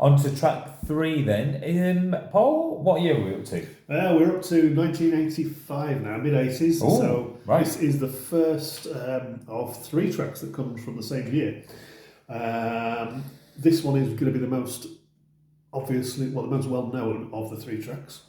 On to track 3 then. Paul, what year are we up to? We're up to 1985 now, mid-80s. Ooh, so right. this is the first of 3 tracks that comes from the same year. This one is going to be the most the most well-known of the 3 tracks.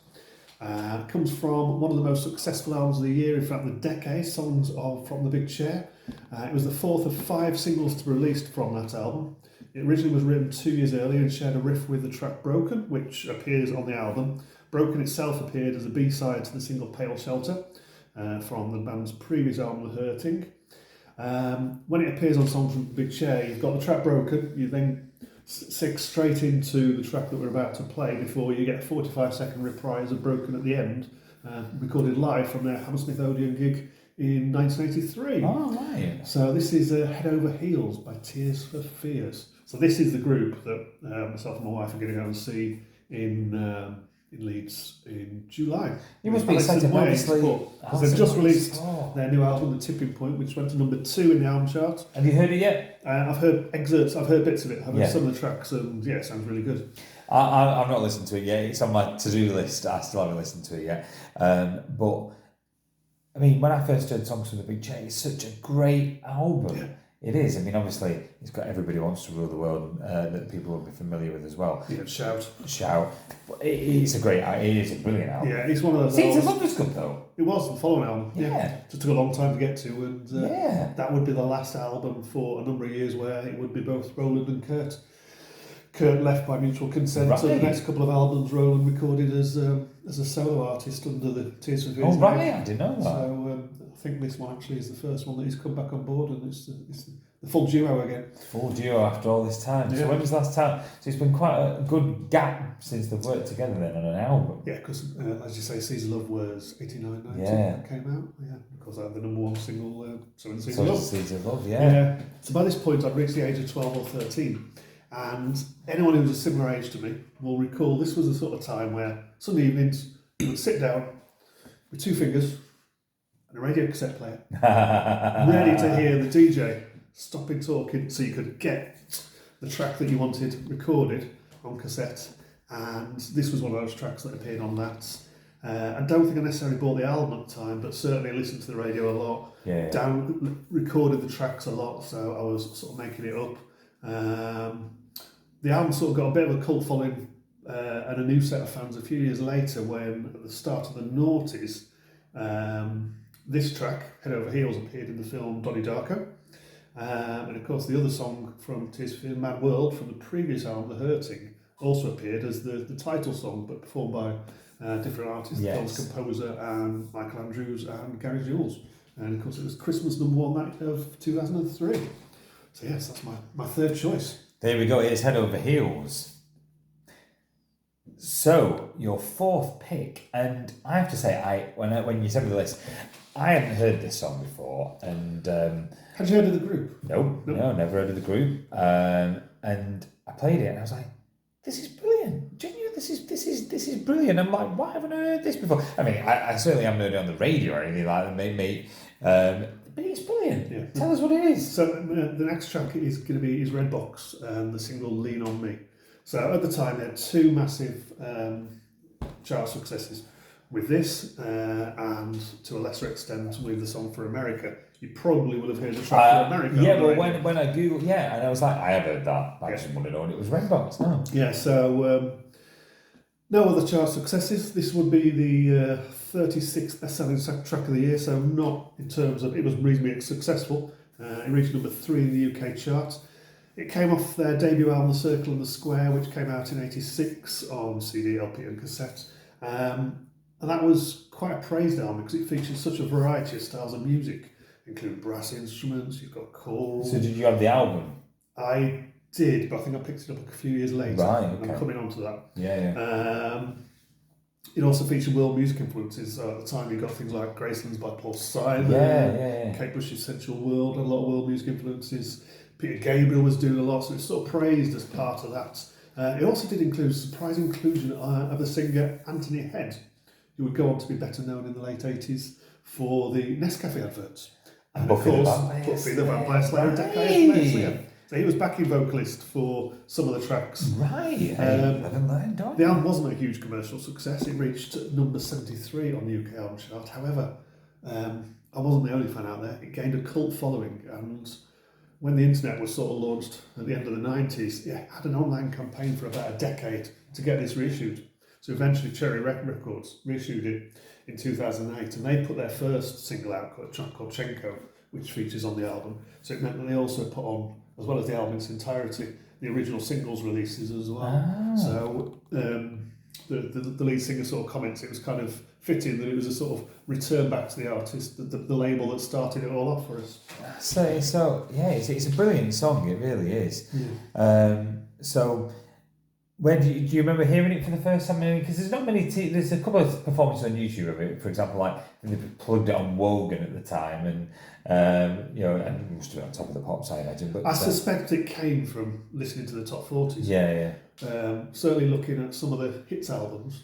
It comes from one of the most successful albums of the year, in fact the decade, Songs from the Big Chair. It was the 4th of 5 singles to be released from that album. It originally was written 2 years earlier and shared a riff with the track Broken, which appears on the album. Broken itself appeared as a B-side to the single Pale Shelter from the band's previous album, The Hurting. When it appears on Songs from the Big Chair, you've got the track Broken, you then stick straight into the track that we're about to play before you get a 45-second reprise of Broken at the end, recorded live from their Hammersmith Odeon gig in 1983. Oh, right. So this is Head Over Heels by Tears for Fears. So this is the group that myself and my wife are going to go and see in Leeds in July. You must be excited, obviously. Because they've just released their new album, The Tipping Point, which went to number 2 in the album chart. Have you heard it yet? I've heard excerpts, I've heard bits of it, I've heard some of the tracks, and yeah, it sounds really good. I've not listened to it yet. It's on my to-do list. I still haven't listened to it yet. But, I mean, when I first heard Songs from the Big Chair, it's such a great album. Yeah. It is. I mean, obviously, it's got Everybody Wants to Rule the World that people will be familiar with as well. Yeah, Shout. It's a brilliant album. Yeah, it's one of those. It's a lovely good though. It was the following album. Yeah. Just took a long time to get to, and that would be the last album for a number of years where it would be both Roland and Kurt. Kurt left by mutual consent. Right. So the next couple of albums, Roland recorded as a solo artist under the Tears for Fears. Oh right, I didn't know that. So I think this one actually is the first one that he's come back on board, and it's the full duo again. Full duo after all this time. Yeah. So when was the last time? So it's been quite a good gap since they've worked together then on an album. Yeah, because as you say, Seas of Love was 89, 90 that came out. Yeah, because I had the number 1 single, So in Seas of Love. Seas of Love, yeah. So by this point, I'd reached the age of 12 or 13. And anyone who's a similar age to me will recall this was the sort of time where Sunday evenings you would sit down with 2 fingers and a radio cassette player, ready to hear the DJ stopping talking so you could get the track that you wanted recorded on cassette. And this was one of those tracks that appeared on that. I don't think I necessarily bought the album at the time, but certainly listened to the radio a lot. Yeah. Recorded the tracks a lot, so I was sort of making it up. The album sort of got a bit of a cult following and a new set of fans a few years later when, at the start of the noughties, this track, Head Over Heels, appeared in the film Donnie Darko. And of course the other song from Tears for Fears, Mad World, from the previous album, The Hurting, also appeared as the title song, but performed by different artists, Don's composer and Michael Andrews and Gary Jules. And of course it was Christmas #1 night of 2003. So yes, that's my third choice. There we go, it's Head Over Heels. So, your 4th pick, and I have to say, when you sent me the list, I hadn't heard this song before, and... Had you heard of the group? No, never heard of the group. And I played it, and I was like, this is brilliant. Genuinely, this is brilliant. I'm like, why haven't I heard this before? I mean, I certainly haven't heard it on the radio or anything like that, mate. But it's brilliant. Yeah. Tell us what it is. So the next track is going to be Redbox and the single Lean On Me. So at the time they had 2 massive chart successes with this and to a lesser extent with the song For America. You probably would have heard the track For America. Yeah, well when I Googled, and I was like, I have heard that. I just wanted to know, and it was Redbox. No. Yeah, so no other chart successes. This would be the 36th best-selling track of the year, so not in terms of, it was reasonably successful. It reached number 3 in the UK chart. It came off their debut album, The Circle and the Square, which came out in '86 on CD, LP and cassette. And that was quite a praised album because it featured such a variety of styles of music, including brass instruments, you've got choral. So did you have the album? I did, but I think I picked it up a few years later. Right, okay. I'm coming on to that. Yeah. It also featured world music influences. At the time, you got things like Gracelands by Paul Simon, Kate Bush's Sensual World, a lot of world music influences. Peter Gabriel was doing a lot, so it's sort of praised as part of that. It also did include a surprise inclusion of the singer Anthony Head, who would go on to be better known in the late 80s for the Nescafe adverts. And Buffy of course, Buffy the Vampire Slayer a decade later. So he was backing vocalist for some of the tracks. Right. Hey, live and learn, don't The you? album wasn't a huge commercial success. It reached number 73 on the UK album chart. However, I wasn't the only fan out there. It gained a cult following, and when the internet was sort of launched at the end of the 90s, it had an online campaign for about a decade to get this reissued. So eventually Cherry Records reissued it in 2008, and they put their first single out, a track called Chenko, which features on the album. So it meant that they also put on, as well as the album in its entirety, the original singles releases as well. Ah. So the lead singer sort of comments it was kind of fitting that it was a sort of return back to the artist, the label that started it all off for us. So yeah, it's a brilliant song. It really is. Yeah. So. When do you remember hearing it for the first time? Because there's not many. There's a couple of performances on YouTube of it. For example, like they plugged it on Wogan at the time, and and it must have been on Top of the Pops, I imagine. But I suspect it came from listening to the top 40s. Yeah. Certainly looking at some of the hits albums,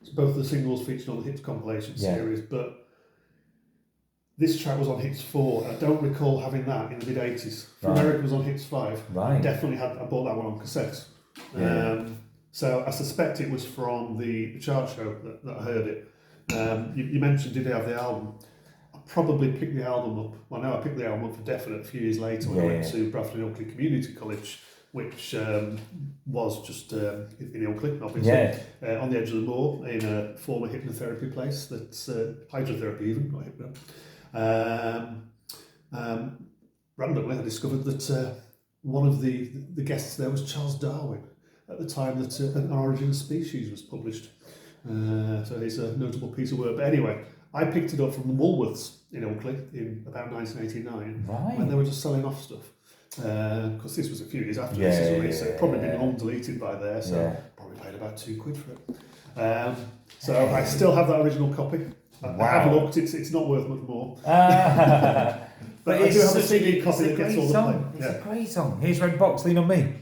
so both the singles featured on the hits compilation series, but this track was on hits 4. I don't recall having that in the mid 80s. For America, it was on hits 5. Right. I bought that one on cassette. So I suspect it was from the chart show that I heard it. You mentioned, did they have the album? I probably picked the album up. Well, no, I picked the album up for definite a few years later when I went to Bradford and Ilkley Community College, which was just in Ilkley, obviously, on the edge of the moor in a former hypnotherapy place that's hydrotherapy even, not hypno. Randomly, I discovered that one of the guests there was Charles Darwin at the time that An Origin of Species was published. So it's a notable piece of work. But anyway, I picked it up from Woolworths in Ilkley in about 1989 when they were just selling off stuff. Because this was a few years after this was released, so it'd probably been long deleted by there, so probably paid about £2 for it. So I still have that original copy. I have looked, it's not worth much more. But I do have a CD copy that gets all the play. It's a great song. Here's Red Box, Lean on Me.